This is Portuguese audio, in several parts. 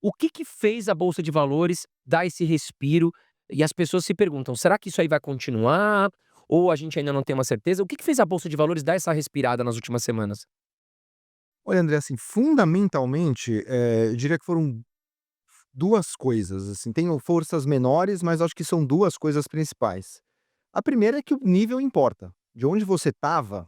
O que que fez a bolsa de valores dar esse respiro? E as pessoas se perguntam: "Será que isso aí vai continuar ou a gente ainda não tem uma certeza?" O que que fez a bolsa de valores dar essa respirada nas últimas semanas? Olha, André, assim, fundamentalmente, eu diria que foram 2 coisas, assim, tem forças menores, mas acho que são 2 coisas principais. A primeira é que o nível importa. De onde você estava,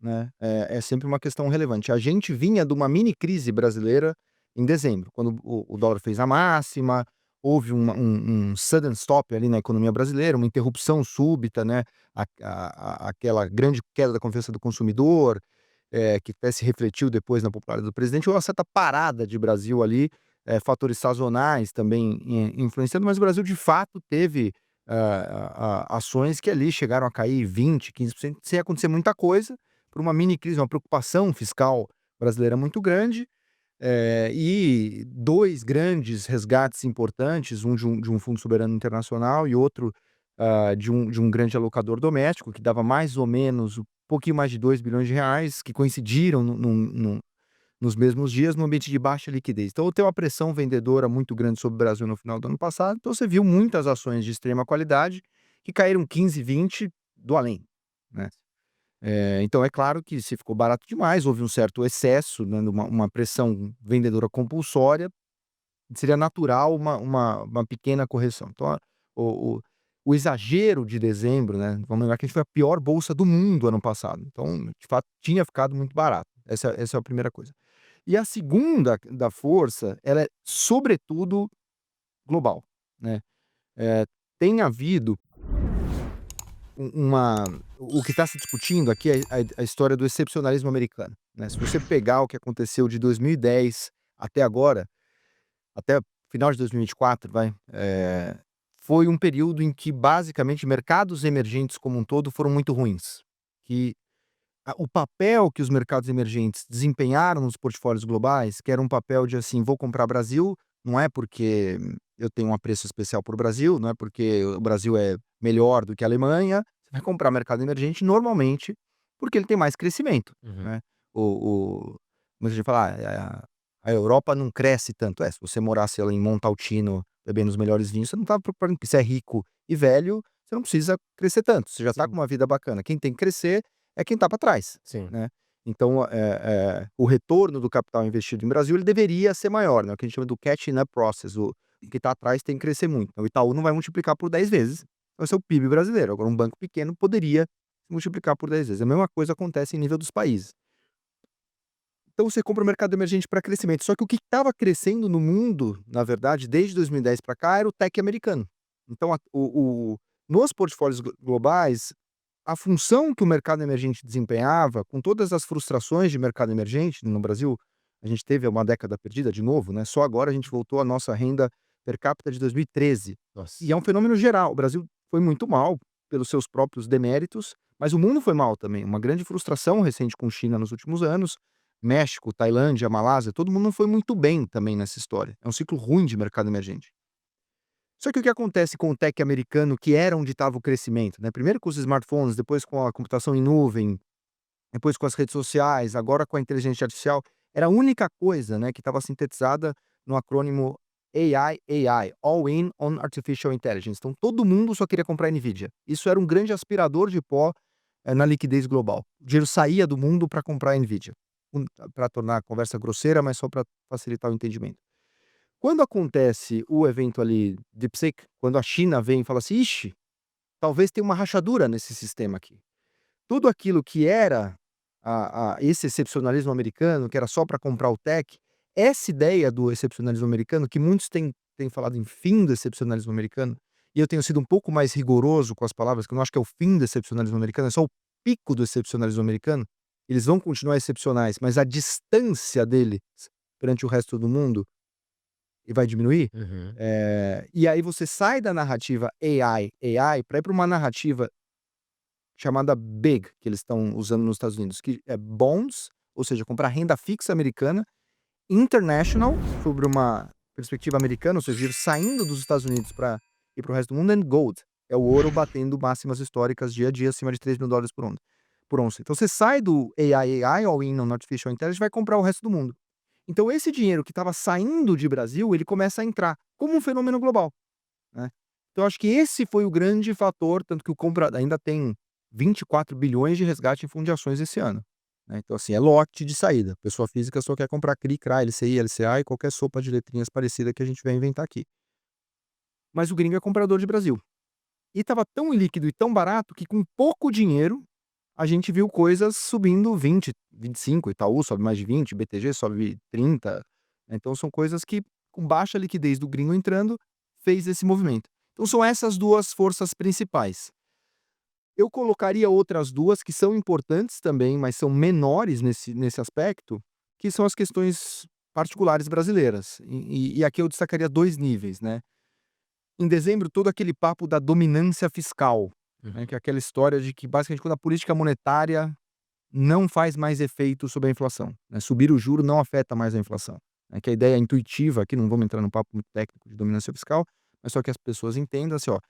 né, é sempre uma questão relevante. A gente vinha de uma mini crise brasileira em dezembro, quando o dólar fez a máxima, houve um sudden stop ali na economia brasileira, uma interrupção súbita, né, aquela grande queda da confiança do consumidor, que até se refletiu depois na popularidade do presidente, houve uma certa parada de Brasil ali, fatores sazonais também influenciando, mas o Brasil de fato teve ações que ali chegaram a cair 20, 15% sem acontecer muita coisa, por uma mini crise, uma preocupação fiscal brasileira muito grande, e 2 grandes resgates importantes, um de um fundo soberano internacional e outro, de um grande alocador doméstico, que dava mais ou menos um pouquinho mais de R$ 2 bilhões, que coincidiram nos mesmos dias, num ambiente de baixa liquidez. Então tem uma pressão vendedora muito grande sobre o Brasil no final do ano passado, então você viu muitas ações de extrema qualidade que caíram 15, 20 do além, né. Então é claro que se ficou barato demais, houve um certo excesso, né, uma pressão vendedora compulsória, seria natural uma pequena correção. Então o o exagero de dezembro, né, vamos lembrar que a gente foi a pior bolsa do mundo ano passado, então de fato tinha ficado muito barato. Essa é a primeira coisa. E a segunda da força, ela é sobretudo global, né. Eh, Tem havido uma o que está se discutindo aqui é a história do excepcionalismo americano, né. Se você pegar o que aconteceu de 2010 até agora, até final de 2024 vai, foi um período em que basicamente mercados emergentes como um todo foram muito ruins, que o papel que os mercados emergentes desempenharam nos portfólios globais, que era um papel de assim: "Vou comprar Brasil, não é porque eu tenho um apreço especial por Brasil, não é porque o Brasil é melhor do que a Alemanha", você vai comprar mercado emergente normalmente, porque ele tem mais crescimento, Uhum. né. O Muita gente fala: "Ah, a Europa não cresce tanto". Se você morasse lá em Montalcino, bebendo os melhores vinhos, você não estava preocupado, porque você é rico e velho, você não precisa crescer tanto, você já está com Sim, uma vida bacana. Quem tem que crescer é quem está para trás, sim. né. Então, o retorno do capital investido em Brasil, ele deveria ser maior, né, o que a gente chama do catching up process, o que está atrás tem que crescer muito. Então o Itaú não vai multiplicar por 10 vezes, vai ser o PIB brasileiro, agora um banco pequeno poderia multiplicar por 10 vezes. A mesma coisa acontece em nível dos países. Então você compra o mercado emergente para crescimento, só que o que estava crescendo no mundo, na verdade, desde 2010 para cá, era o tech americano. Então nos portfólios globais, a função que o mercado emergente desempenhava, com todas as frustrações de mercado emergente no Brasil, a gente teve uma década perdida de novo, né, só agora a gente voltou à nossa renda per capita de 2013. E é Nossa. um fenômeno geral, o Brasil foi muito mal pelos seus próprios deméritos, mas o mundo foi mal também, uma grande frustração recente com China nos últimos anos, México, Tailândia, Malásia, todo mundo não foi muito bem também nessa história, é um ciclo ruim de mercado emergente. Só que o que acontece com o tech americano, que era onde estava o crescimento, né, primeiro com os smartphones, depois com a computação em nuvem, depois com as redes sociais, agora com a inteligência artificial, era a única coisa, né, que estava sintetizada no acrônimo AI, All In on Artificial Intelligence. Então todo mundo só queria comprar Nvidia. Isso era um grande aspirador de pó, na liquidez global. O dinheiro saía do mundo para comprar Nvidia, para tornar a conversa grosseira, mas só para facilitar o entendimento. Quando acontece o evento ali DeepSeek, quando a China vem e fala assim: "Ixi, talvez tenha uma rachadura nesse sistema aqui". Tudo aquilo que era esse excepcionalismo americano, que era só para comprar o tech, essa ideia do excepcionalismo americano, que muitos têm falado em fim do excepcionalismo americano, e eu tenho sido um pouco mais rigoroso com as palavras, que eu não acho que é o fim do excepcionalismo americano, é só o pico do excepcionalismo americano. Eles vão continuar excepcionais, mas a distância deles perante o resto do mundo e vai diminuir. Uhum. E aí você sai da narrativa AI para ir para uma narrativa chamada BIG, que eles estão usando nos Estados Unidos, que é bonds, ou seja, comprar renda fixa americana, international, sobre uma perspectiva americana, ou seja, ir saindo dos Estados Unidos para ir para o resto do mundo, and gold, é o ouro batendo máximas históricas dia a dia acima de $3.000 por onça. Então você sai do AI, all in on artificial intelligence, e vai comprar o resto do mundo. Então esse dinheiro que estava saindo de Brasil, ele começa a entrar como um fenômeno global, né. Então acho que esse foi o grande fator, tanto que o compra ainda tem 24 bilhões de resgate em fundo de ações esse ano, né. Então assim, é lote de saída, pessoa física só quer comprar CRI, CRA, LCI, LCA e qualquer sopa de letrinhas parecida que a gente vai inventar aqui. Mas o gringo é comprador de Brasil. E estava tão líquido e tão barato que com pouco dinheiro, a gente viu coisas subindo 20, 25, Itaú sobe mais de 20, BTG sobe 30, né. Então são coisas que, com baixa liquidez do gringo entrando, fez esse movimento. Então são essas 2 forças principais. Eu colocaria outras 2 que são importantes também, mas são menores nesse aspecto, que são as questões particulares brasileiras. E aqui eu destacaria 2 níveis, né. Em dezembro, todo aquele papo da dominância fiscal, né, que é aquela história de que basicamente quando a política monetária não faz mais efeito sobre a inflação, né, subir o juro não afeta mais a inflação, né, que a ideia intuitiva aqui, não vamos entrar num papo muito técnico de dominância fiscal, mas só que as pessoas entendam assim, ó,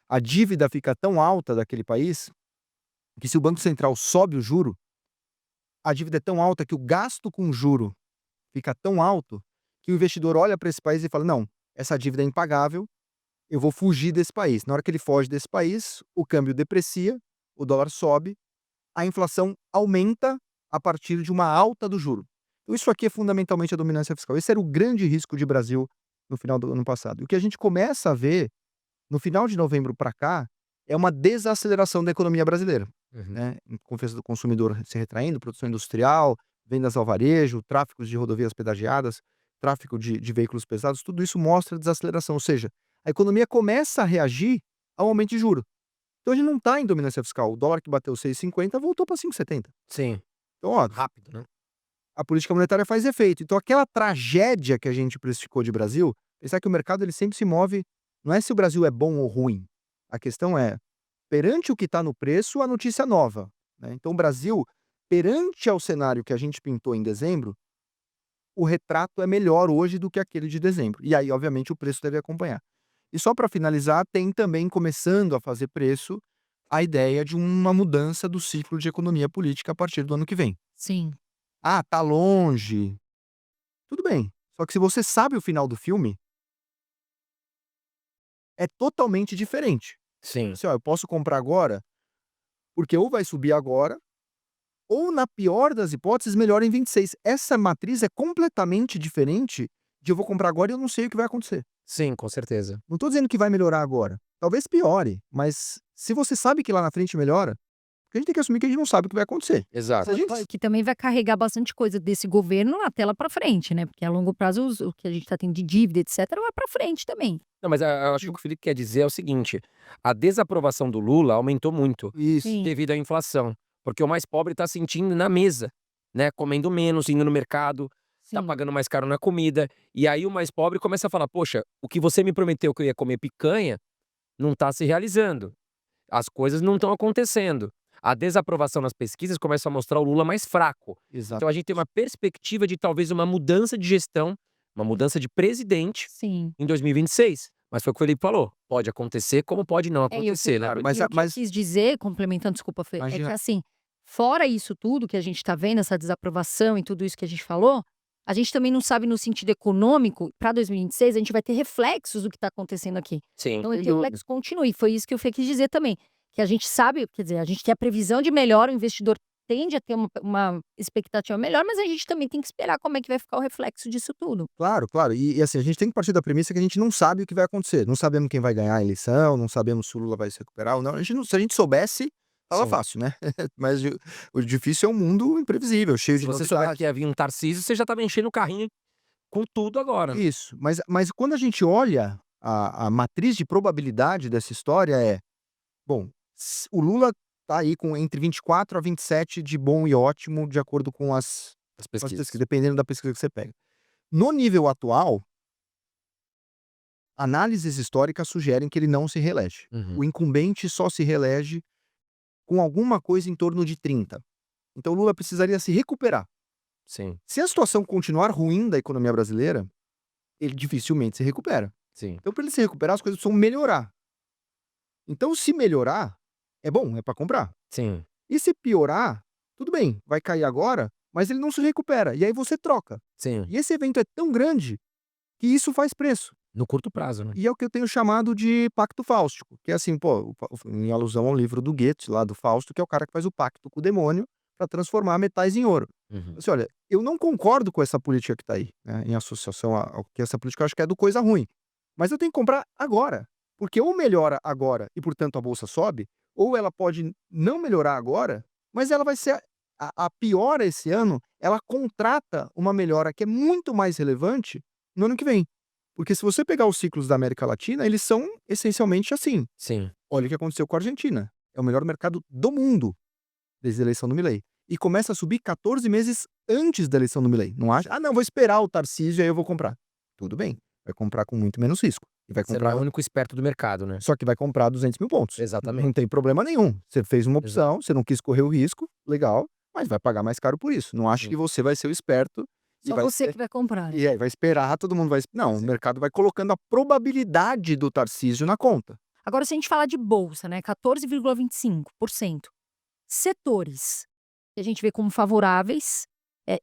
a dívida fica tão alta daquele país, que se o Banco Central sobe o juro, a dívida é tão alta que o gasto com juro fica tão alto, que o investidor olha para esse país e fala: "Não, essa dívida é impagável, eu vou fugir desse país". Na hora que ele foge desse país, o câmbio deprecia, o dólar sobe, a inflação aumenta a partir de uma alta do juro. Então isso aqui é fundamentalmente a dominância fiscal. Esse era o grande risco de Brasil no final do ano passado. E o que a gente começa a ver, no final de novembro para cá, é uma desaceleração da economia brasileira, Uhum. né. Confiança do consumidor se retraindo, produção industrial, vendas ao varejo, tráfegos de rodovias pedagiadas, tráfego de veículos pesados, tudo isso mostra desaceleração, ou seja, a economia começa a reagir ao aumento de juro. Então a gente não está em dominância fiscal, o dólar que bateu 6,50 voltou para 5,70. Sim, Então, ó, rápido, né. a política monetária faz efeito. Então aquela tragédia que a gente precificou de Brasil, pensar que o mercado ele sempre se move, não é se o Brasil é bom ou ruim, a questão é, perante o que está no preço, a notícia nova, né. Então o Brasil, perante ao cenário que a gente pintou em dezembro, o retrato é melhor hoje do que aquele de dezembro. E aí, obviamente, o preço deve acompanhar. E só para finalizar, tem também começando a fazer preço a ideia de uma mudança do ciclo de economia política a partir do ano que vem. Sim, Ah, tá longe. Tudo bem. Só que se você sabe o final do filme, é totalmente diferente. Sim, Assim, ó, eu posso comprar agora, porque ou vai subir agora, ou na pior das hipóteses, melhora em 26. Essa matriz é completamente diferente de eu vou comprar agora e eu não sei o que vai acontecer. sim, com certeza. Não tô dizendo que vai melhorar agora. Talvez piore, mas se você sabe que lá na frente melhora, porque a gente tem que assumir que a gente não sabe o que vai acontecer. Se Exato. a gente que também vai carregar bastante coisa desse governo na tela para frente, né, porque a longo prazo o que a gente tá tendo de dívida, etcétera, vai para frente também. Não, mas eu acho que o que o Felipe quer dizer é o seguinte: a desaprovação do Lula aumentou muito Isso, Sim, devido à inflação, porque o mais pobre está sentindo na mesa, né, comendo menos, indo no mercado, tá sim. pagando mais caro na comida, e aí o mais pobre começa a falar: "Poxa, o que você me prometeu que eu ia comer picanha, não tá se realizando, as coisas não estão acontecendo". A desaprovação nas pesquisas começa a mostrar o Lula mais fraco. Então a gente tem exatamente. uma perspectiva de talvez uma mudança de gestão, uma mudança de presidente Sim. em 2026. Mas foi o que o Felipe falou, pode acontecer como pode não É, e o que eu acontecer, né. Claro, mas e a o que eu mas quis dizer, complementando, desculpa, Fê, é que imagina assim, fora isso tudo que a gente tá vendo, essa desaprovação e tudo isso que a gente falou, a gente também não sabe no sentido econômico, para 2026 a gente vai ter reflexos do que tá acontecendo aqui. Sim, Então sem esse dúvida. reflexo continua, e foi isso que o Fê quis dizer também, que a gente sabe, quer dizer, a gente tem a previsão de melhora, o investidor tende a ter uma expectativa melhor, mas a gente também tem que esperar como é que vai ficar o reflexo disso tudo. claro, claro. E assim, a gente tem que partir da premissa que a gente não sabe o que vai acontecer. Não sabemos quem vai ganhar a eleição, não sabemos se o Lula vai se recuperar ou não. A gente não, se a gente soubesse, tava Sim. fácil, né. Mas o difícil é um mundo imprevisível, cheio Se de você souber que novidades. ia vir um Tarcísio, você já estava enchendo o carrinho com tudo agora. Isso, mas quando a gente olha a matriz de probabilidade dessa história é, bom, o Lula tá aí com entre 24 a 27 de bom e ótimo, de acordo As com as pesquisas. pesquisas, dependendo da pesquisa que você pega. No nível atual, análises históricas sugerem que ele não se reelege. Uhum. O incumbente só se reelege com alguma coisa em torno de 30. Então o Lula precisaria se recuperar. Sim, Se a situação continuar ruim da economia brasileira, ele dificilmente se recupera. sim, Então, para ele se recuperar, as coisas precisam melhorar. Então, se melhorar, é bom, é para comprar. sim. E se piorar, tudo bem, vai cair agora, mas ele não se recupera, e aí você troca. Sim. E esse evento é tão grande que isso faz preço. No curto prazo, né? E é o que eu tenho chamado de pacto fáustico, que é assim, pô, em alusão ao livro do Goethe, lá do Fausto, que é o cara que faz o pacto com o demônio para transformar metais em ouro. Uhum. Assim, olha, eu não concordo com essa política que tá aí, né, em associação ao que essa política eu acho que é do coisa ruim. Mas eu tenho que comprar agora, porque ou melhora agora e, portanto, a bolsa sobe, ou ela pode não melhorar agora, mas ela vai ser a piora esse ano, ela contrata uma melhora que é muito mais relevante no ano que vem. Porque se você pegar os ciclos da América Latina, eles são essencialmente assim. Sim. Olha o que aconteceu com a Argentina. É o melhor mercado do mundo desde a eleição do Milei. E começa a subir 14 meses antes da eleição do Milei. Não acha? Ah, não, vou esperar o Tarcísio e aí eu vou comprar. Tudo bem. Vai comprar com muito menos risco. E vai Você não é comprar. o único esperto do mercado, né? Só que vai comprar 200 mil pontos. Exatamente. Não tem problema nenhum. Você fez uma Exato. opção, você não quis correr o risco, legal, mas vai pagar mais caro por isso. Não acha Sim. que você vai ser o esperto e Só vai você ser. que vai comprar, né? E aí vai esperar, todo mundo vai. Não, o mercado vai colocando a probabilidade do Tarcísio na conta. Agora, se a gente falar de bolsa, né, 14,25%. Setores que a gente vê como favoráveis,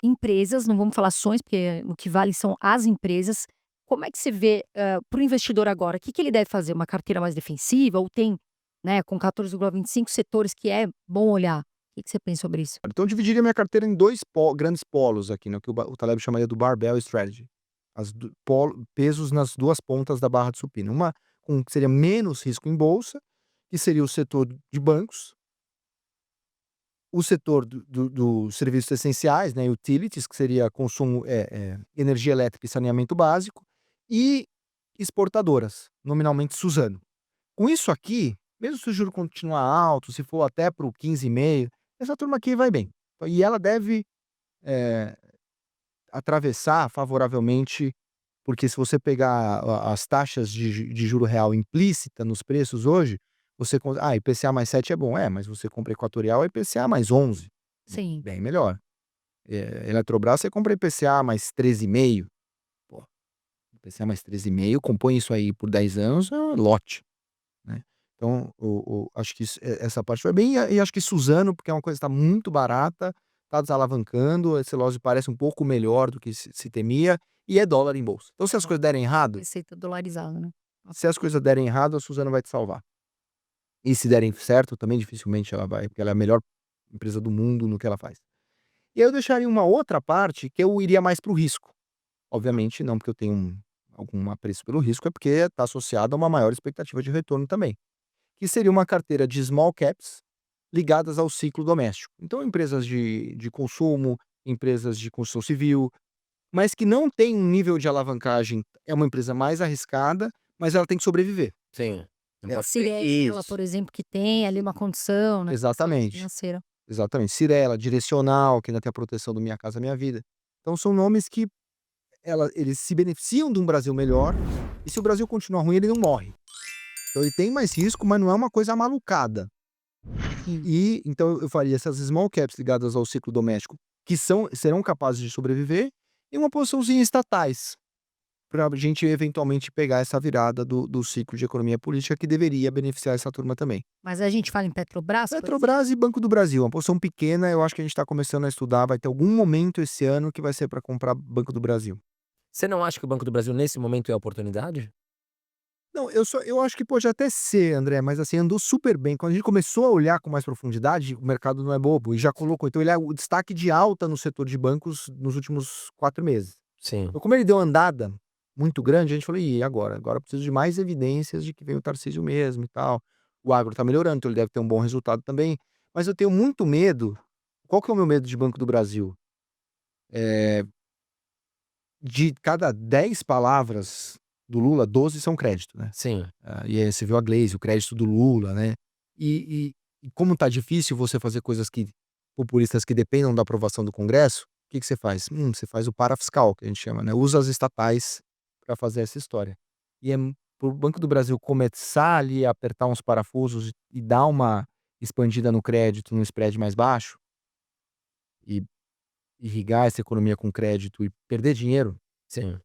empresas, não vamos falar ações, porque o que vale são as empresas. Como é que você vê, para o investidor agora, o que que ele deve fazer? Uma carteira mais defensiva ou tem, né, com 14,25 setores que é bom olhar? O que que você pensa sobre isso? Então eu dividiria minha carteira em dois grandes polos aqui, né, que o Taleb chamaria do barbell strategy. Pesos nas duas pontas da barra de supino. Uma com que seria menos risco em bolsa, que seria o setor de bancos, o setor dos serviços essenciais, né, utilities, que seria consumo, energia elétrica e saneamento básico, e exportadoras, nominalmente Suzano. Com isso aqui, mesmo se o juro continuar alto, se for até para o 15,5, essa turma aqui vai bem. E ela deve atravessar favoravelmente, porque se você pegar as taxas de juro real implícita nos preços hoje, você IPCA mais 7 é bom. É, mas você compra Equatorial, é IPCA mais 11. Sim. Bem melhor. Eletrobras, você compra IPCA mais 13,5. Pô, IPCA mais 13,5, compõe isso aí por 10 anos, é um lote, né. Então, acho que essa parte foi bem, e acho que Suzano, porque é uma coisa que está muito barata, está desalavancando, a celulose parece um pouco melhor do que se temia, e é dólar em bolsa. Então se as coisas derem errado, Receita dolarizada, né? a Suzano vai te salvar. E se derem certo, também dificilmente ela vai, porque ela é a melhor empresa do mundo no que ela faz. E aí eu deixaria uma outra parte que eu iria mais para o risco. Obviamente não porque eu tenho algum apreço pelo risco, é porque está associado a uma maior expectativa de retorno também. Que seria uma carteira de small caps ligadas ao ciclo doméstico. Então empresas de consumo, empresas de construção civil, mas que não tem um nível de alavancagem, é uma empresa mais arriscada, mas ela tem que sobreviver. Sim. Não É, pode Cirela, isso. por exemplo, que tem ali uma condição, né, Exatamente. financeira. Exatamente. Cirela, Direcional, que ainda tem a proteção do Minha Casa Minha Vida. Então são nomes que eles se beneficiam de um Brasil melhor, e se o Brasil continuar ruim, ele não morre. Então ele tem mais risco, mas não é uma coisa malucada. E então eu faria essas small caps ligadas ao ciclo doméstico, que serão capazes de sobreviver, e uma posiçãozinha em estatais, para a gente eventualmente pegar essa virada do ciclo de economia política, que deveria beneficiar essa turma também. Mas a gente fala em Petrobras, por exemplo? Petrobras e Banco do Brasil, uma posição pequena, eu acho que a gente está começando a estudar, vai ter algum momento esse ano que vai ser para comprar Banco do Brasil. Você não acha que o Banco do Brasil, nesse momento, é a oportunidade? Não, eu acho que pode até ser, André, mas assim, andou super bem. Quando a gente começou a olhar com mais profundidade, o mercado não é bobo, e já colocou. Então ele é o destaque de alta no setor de bancos nos últimos 4 meses. Sim. Então, como ele deu uma andada muito grande, a gente falou: "E agora? Agora eu preciso de mais evidências de que vem o Tarcísio mesmo e tal". O agro tá melhorando, então ele deve ter um bom resultado também. Mas eu tenho muito medo. Qual que é o meu medo de Banco do Brasil? De cada 10 palavras do Lula, 12 são crédito, né? Sim. E aí você viu a Glaze, o crédito do Lula, né? E como tá difícil você fazer coisas populistas que dependam da aprovação do Congresso, o que você faz? Você faz o parafiscal, que a gente chama, né? Usa as estatais para fazer essa história. E pro Banco do Brasil começar ali a apertar uns parafusos e dar uma expandida no crédito, no spread mais baixo, e irrigar essa economia com crédito e perder dinheiro, Sim.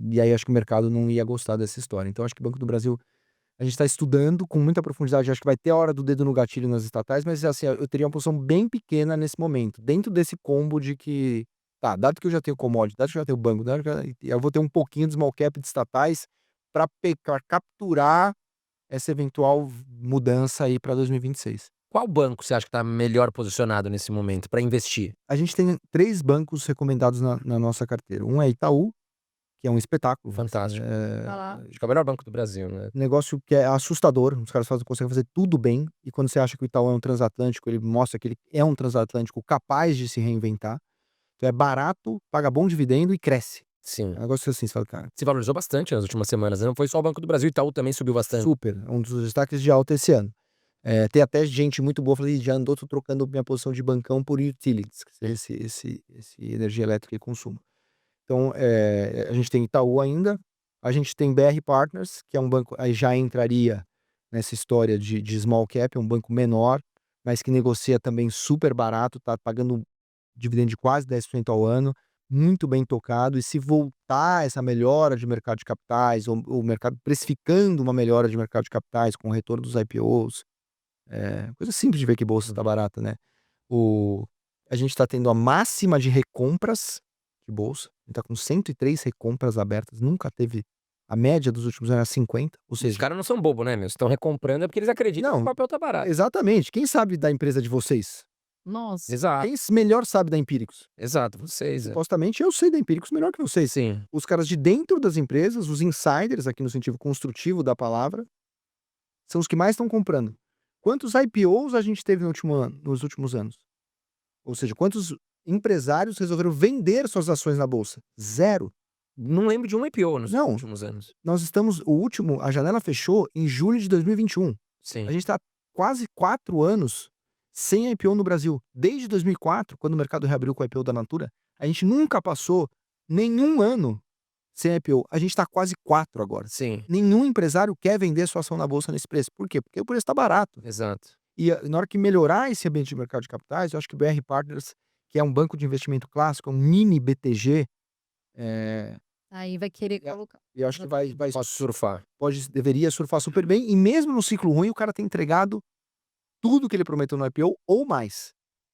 e aí acho que o mercado não ia gostar dessa história. Então acho que o Banco do Brasil A gente está estudando com muita profundidade, acho que vai ter a hora do dedo no gatilho nas estatais, mas assim, eu teria uma posição bem pequena nesse momento, dentro desse combo de que, tá, dado que eu já tenho commodity, dado que eu já tenho banco, dado que eu vou ter um pouquinho de small cap de estatais para capturar essa eventual mudança aí para 2026. Qual banco você acha que está melhor posicionado nesse momento para investir? A gente tem 3 bancos recomendados na nossa carteira. Um é Itaú, que é um espetáculo. Fantástico. Tá lá. Acho que é o melhor banco do Brasil, né? Negócio que é assustador, os caras conseguem fazer tudo bem, e quando você acha que o Itaú é um transatlântico, ele mostra que ele é um transatlântico capaz de se reinventar. Então é barato, paga bom dividendo e cresce. Sim. É um negócio assim, você fala, cara, Se valorizou bastante nas últimas semanas, né? Não foi só o Banco do Brasil, o Itaú também subiu bastante. super, é um dos destaques de alta esse ano. Tem até gente muito boa, falei, já andou, tô trocando minha posição de bancão por utilities, esse energia elétrica e consumo. Então, a gente tem Itaú ainda, a gente tem BR Partners, que é um banco, aí já entraria nessa história de small cap, é um banco menor, mas que negocia também super barato, tá pagando dividendo de quase 10% ao ano, muito bem tocado, e se voltar essa melhora de mercado de capitais, ou o mercado precificando uma melhora de mercado de capitais com o retorno dos IPOs, coisa simples de ver que bolsa tá barata, né? A gente tá tendo a máxima de recompras de bolsa, a gente tá com 103 recompras abertas, nunca teve, a média dos últimos anos era 50, ou Os seja, caras não são bobos, né, meu? Se estão recomprando é porque eles acreditam que não, o papel tá barato. exatamente, quem sabe da empresa de vocês? Nossa. Exato, Quem melhor sabe da Empíricos? exato, vocês. Supostamente eu sei da Empíricos melhor que vocês. Sim. Os caras de dentro das empresas, os insiders, aqui no sentido construtivo da palavra, são os que mais estão comprando. Quantos IPOs a gente teve nos últimos anos? Ou seja, quantos empresários resolveram vender suas ações na bolsa? 0. Não lembro de um IPO nos Não. últimos anos. Nós estamos, a janela fechou em julho de 2021. Sim. A gente está quase 4 anos sem IPO no Brasil. Desde 2004, quando o mercado reabriu com o IPO da Natura, a gente nunca passou nenhum ano sem IPO. A gente está quase 4 agora. Sim, Nenhum empresário quer vender sua ação na bolsa nesse preço. Por quê? Porque o preço está barato. exato. E na hora que melhorar esse ambiente de mercado de capitais, eu acho que o BR Partners, que é um banco de investimento clássico, é um mini BTG, Aí vai querer É. colocar. eu acho que vai Posso surfar. deveria surfar super bem, e mesmo no ciclo ruim o cara tem entregado tudo que ele prometeu no IPO ou mais.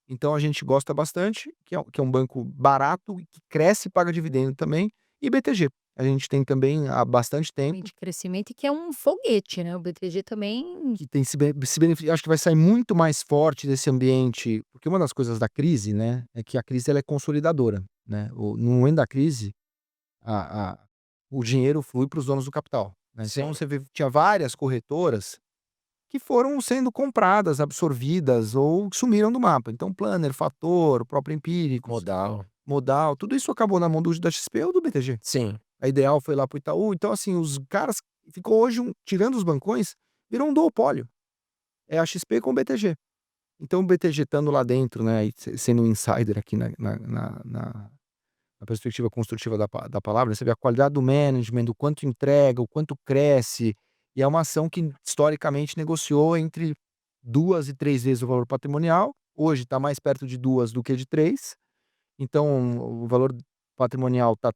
Então a gente gosta bastante, que é um banco barato, que cresce e paga dividendo também, e BTG. A gente tem também há bastante tempo, De crescimento e que é um foguete, né? O BTG também. que tem se beneficiado, acho que vai sair muito mais forte desse ambiente, porque uma das coisas da crise, né, é que a crise ela é consolidadora, né? No momento da crise, o dinheiro flui para os donos do capital, né? Então Sim. você vê, tinha várias corretoras que foram sendo compradas, absorvidas ou sumiram do mapa. Então Planner, Fator, o próprio Empíricos, Modal, tudo isso acabou na mão da XP ou do BTG. Sim. A Ideal foi lá pro Itaú, então assim, os caras ficou hoje, tirando os bancões, virou um duopólio. É a XP com o BTG. Então o BTG estando lá dentro, né, e sendo um insider aqui na perspectiva construtiva da palavra, você vê a qualidade do management, o quanto entrega, o quanto cresce, e é uma ação que historicamente negociou entre 2 e 3 vezes o valor patrimonial, hoje está mais perto de 2 do que de 3, então o valor patrimonial tá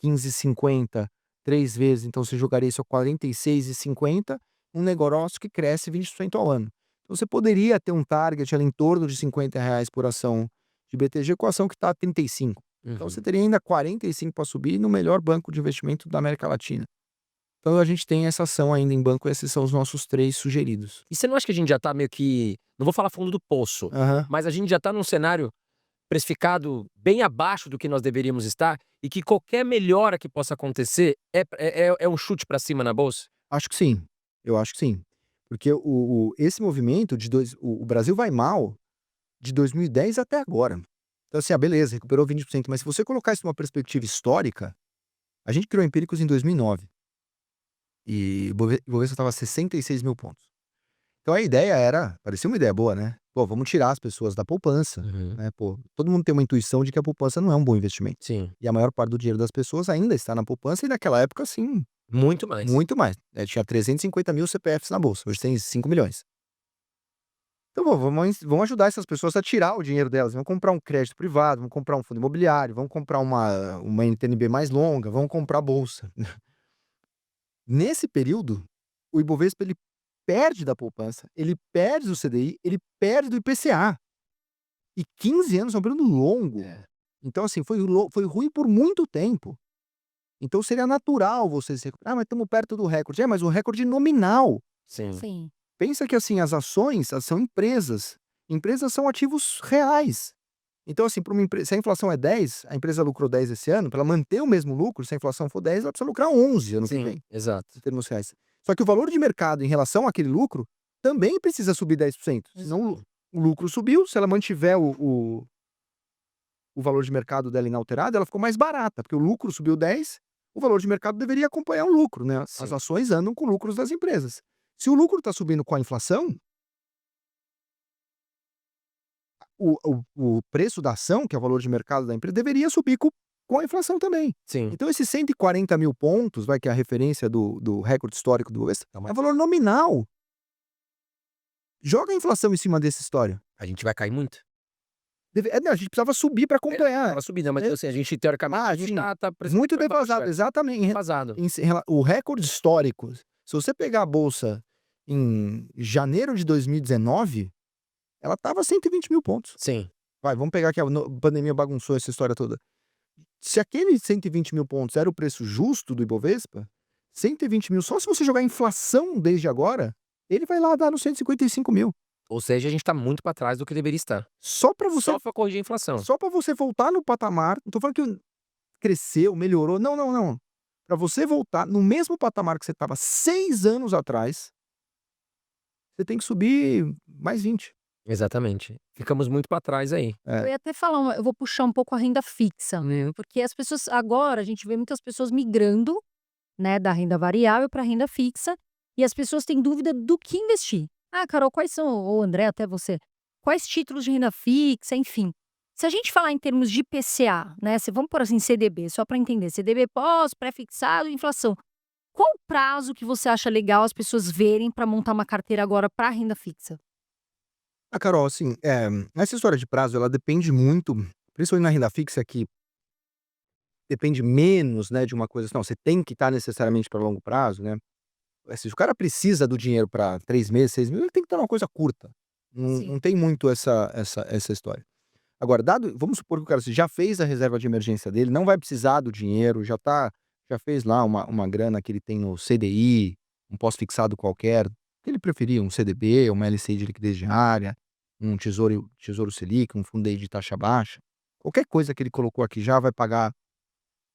15,50, 3 vezes, então você jogaria isso a 46,50, um negócio que cresce 20% ao ano. Então você poderia ter um target ali em torno de R$50 por ação de BTG, com a ação que está a 35. Então você teria ainda 45 para subir no melhor banco de investimento da América Latina. Então a gente tem essa ação ainda em banco, esses são os nossos 3 sugeridos. E você não acha que a gente já tá meio que, não vou falar fundo do poço, Aham. mas a gente já tá num cenário precificado bem abaixo do que nós deveríamos estar e que qualquer melhora que possa acontecer é um chute pra cima na bolsa? Acho que sim, eu acho que sim. Porque esse movimento o Brasil vai mal de 2010 até agora. Então assim, beleza, recuperou 20%, mas se você colocar isso numa perspectiva histórica, a gente criou Empíricos em 2009. E o Ibovespa estava a 66 mil pontos. Então a ideia era, parecia uma ideia boa, né? Pô, vamos tirar as pessoas da poupança, né? Pô, todo mundo tem uma intuição de que a poupança não é um bom investimento. Sim. E a maior parte do dinheiro das pessoas ainda está na poupança, e naquela época, sim, Muito mais. muito mais. Tinha 350 mil CPFs na bolsa, hoje tem 5 milhões. Então, vamos ajudar essas pessoas a tirar o dinheiro delas. Vamos comprar um crédito privado, vamos comprar um fundo imobiliário, vamos comprar uma NTNB mais longa, vamos comprar bolsa. Nesse período, o Ibovespa ele perde da poupança, ele perde do CDI, ele perde do IPCA. E 15 anos é um período longo. Então, assim, foi ruim por muito tempo. Então seria natural você se recuperar. Ah, mas estamos perto do recorde. Mas o recorde nominal. Sim. Sim. Pensa que, assim, as ações são empresas. Empresas são ativos reais. Então, assim, se a inflação é 10, a empresa lucrou 10 esse ano, para ela manter o mesmo lucro, se a inflação for 10, ela precisa lucrar 11 ano que Sim, vem, exato. em termos reais. Só que o valor de mercado em relação àquele lucro também precisa subir 10%. Senão o lucro subiu, se ela mantiver o valor de mercado dela inalterado, ela ficou mais barata, porque o lucro subiu 10, o valor de mercado deveria acompanhar o lucro, né? As Sim. ações andam com lucros das empresas. Se o lucro está subindo com a inflação, o preço da ação, que é o valor de mercado da empresa, deveria subir com a inflação também. Sim. Então esses 140 mil pontos, que é a referência do recorde histórico do Ibovespa, é valor nominal. Joga a inflação em cima dessa história. A gente vai cair muito. Não, a gente precisava subir para acompanhar. Tava subindo, mas assim, a gente teoricamente a gente tá Muito defasado, exatamente. defasado. O recorde histórico, se você pegar a bolsa em janeiro de 2019, ela estava 120 mil pontos. Sim. Vamos pegar que a pandemia bagunçou essa história toda. Se aqueles 120 mil pontos era o preço justo do Ibovespa, 120 mil, só se você jogar inflação desde agora, ele vai lá dar nos 155 mil. Ou seja, a gente tá muito para trás do que deveria estar. Só para você, Só para corrigir a inflação. só para você voltar no patamar. Não tô falando que cresceu, melhorou. Não. Para você voltar no mesmo patamar que você estava 6 anos atrás, você tem que subir mais 20. Exatamente. Ficamos muito para trás aí. Eu ia até falar, eu vou puxar um pouco a renda fixa, porque as pessoas agora a gente vê muitas pessoas migrando, né, da renda variável para renda fixa, e as pessoas têm dúvida do que investir. Ah, Carol, quais são, ou André, até você, quais títulos de renda fixa, enfim. Se a gente falar em termos de IPCA, né, vamos por assim, CDB, só para entender, CDB pós, pré-fixado, inflação. Qual o prazo que você acha legal as pessoas verem para montar uma carteira agora para renda fixa? Carol, assim, essa história de prazo, ela depende muito, principalmente na renda fixa, que depende menos, né, de uma coisa assim, não, você tem que estar necessariamente para longo prazo, né? Assim, se o cara precisa do dinheiro para 3 meses, 6 meses, ele tem que estar numa coisa curta. Não tem muito essa história. Agora, vamos supor que o cara já fez a reserva de emergência dele, não vai precisar do dinheiro, já fez lá uma grana que ele tem no CDI, um pós-fixado qualquer, que ele preferia, um CDB, uma LCI de liquidez diária, um tesouro Selic, um fundo aí de taxa baixa. Qualquer coisa que ele colocou aqui já vai pagar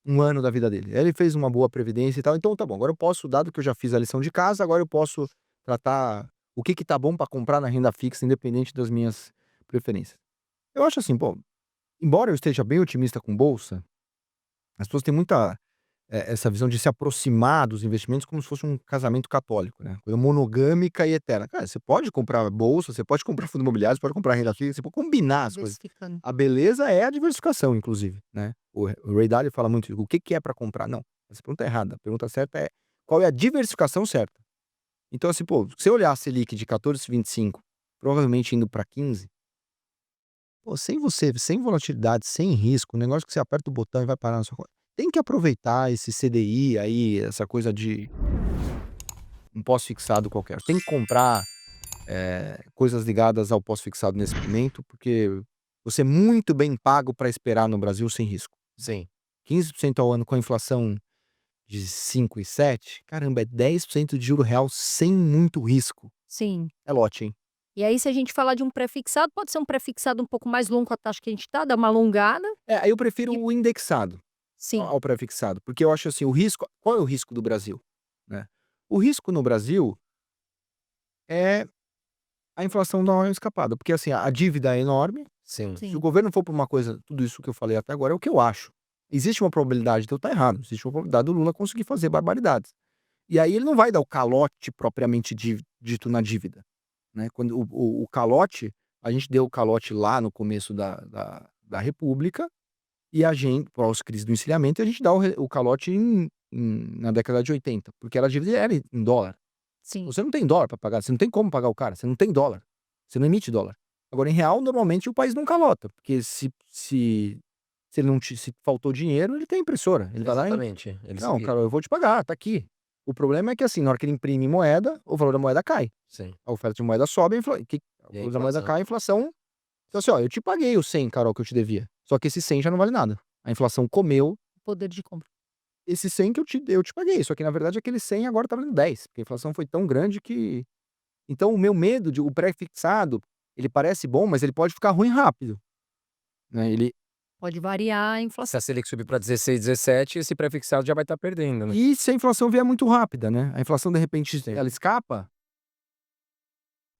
um ano da vida dele. Ele fez uma boa previdência e tal, então tá bom, agora eu posso, dado que eu já fiz a lição de casa, agora eu posso tratar o que tá bom para comprar na renda fixa, independente das minhas preferências. Eu acho assim, embora eu esteja bem otimista com bolsa, as pessoas têm muita essa visão de se aproximar dos investimentos como se fosse um casamento católico, né? Coisa monogâmica e eterna. Cara, você pode comprar bolsa, você pode comprar fundo imobiliário, você pode comprar renda fixa, você pode combinar as coisas. Diversificando. A beleza é a diversificação, inclusive, né? O Ray Dalio fala muito o que é para comprar. Não, essa pergunta é errada. A pergunta certa é qual é a diversificação certa. Então, assim, se você olhar a Selic de 14,25, provavelmente indo para 15, sem volatilidade, sem risco, um negócio que você aperta o botão e vai parar na sua conta. Tem que aproveitar esse CDI aí, essa coisa de um pós-fixado qualquer. Tem que comprar coisas ligadas ao pós-fixado nesse momento, porque você é muito bem pago para esperar no Brasil sem risco. Sim. 15% ao ano com a inflação de 5 e 7, caramba, é 10% de juro real sem muito risco. Sim. É lote, hein? E aí, se a gente falar de um pré-fixado, pode ser um pré-fixado um pouco mais longo com a taxa que a gente tá, dar uma alongada. Aí eu prefiro o indexado Sim. ao pré-fixado, porque eu acho assim, qual é o risco do Brasil, né? O risco no Brasil é a inflação dar uma escapada, porque assim, a dívida é enorme. Sim. Se o governo for por uma coisa, tudo isso que eu falei até agora é o que eu acho. Existe uma probabilidade de eu estar errado, existe uma probabilidade do Lula conseguir fazer barbaridades. E aí ele não vai dar o calote propriamente dito na dívida, né? Quando o calote, a gente deu o calote lá no começo da República, e a gente, pós crise do encilhamento, a gente dá o calote na década de 80, porque a dívida era em dólar. Sim. Você não tem dólar para pagar, você não tem como pagar o cara, você não tem dólar, você não emite dólar. Agora, em real, normalmente o país não calota, porque se ele não se faltou dinheiro, ele tem impressora. Ele vai lá e, Exatamente. não, cara, eu vou te pagar, tá aqui. O problema é que, assim, na hora que ele imprime moeda, o valor da moeda cai. Sim. A oferta de moeda sobe, o valor da moeda cai, a inflação... Então, assim, ó, eu te paguei os 100, Carol, que eu te devia. Só que esse 100 já não vale nada. A inflação comeu Poder de compra. esse 100 que eu te paguei. Só que, na verdade, aquele 100 agora tá valendo 10. Porque a inflação foi tão grande que... Então, o meu medo de o pré-fixado, ele parece bom, mas ele pode ficar ruim rápido. Né? Pode variar a Se inflação. a Selic subir para 16, 17, esse pré-fixado já vai estar perdendo, né? E se a inflação vier muito rápida, né? A inflação, de repente, ela escapa,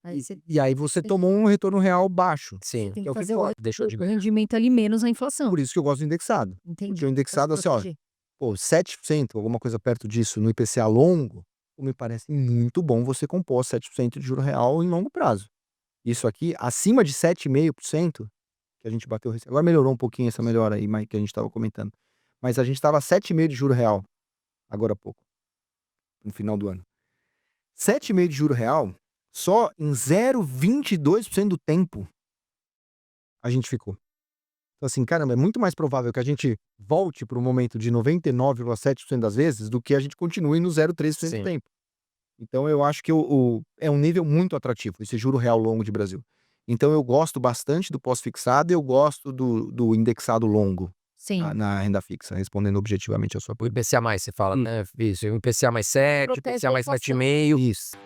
Aí você e aí você tomou um retorno real baixo. Sim. tem que é que o que fazer importa. Deixou de o rendimento ali menos a inflação. Por isso que eu gosto do indexado. Entendi. Porque o Pra indexado, se assim, ó, proteger. pô, 7%, alguma coisa perto disso, no IPCA longo, me parece muito bom você compor 7% de juro real em longo prazo. Isso aqui, acima de 7,5%, que a gente bateu... Agora melhorou um pouquinho essa melhora aí, que a gente estava comentando. Mas a gente estava 7,5% de juro real, agora há pouco, no final do ano. 7,5% de juro real, só em 0,22% do tempo a gente ficou. Então, assim, caramba, é muito mais provável que a gente volte para o momento de 99,7% das vezes do que a gente continue no 0,3% Sim. do tempo. Então, eu acho que é um nível muito atrativo, esse juro real longo de Brasil. Então, eu gosto bastante do pós-fixado e eu gosto do indexado longo Sim. na renda fixa, respondendo objetivamente a sua O pergunta. IPCA+, você fala, né? Isso, o IPCA mais 7, Protege IPCA a mais inflação. 7,5. Isso.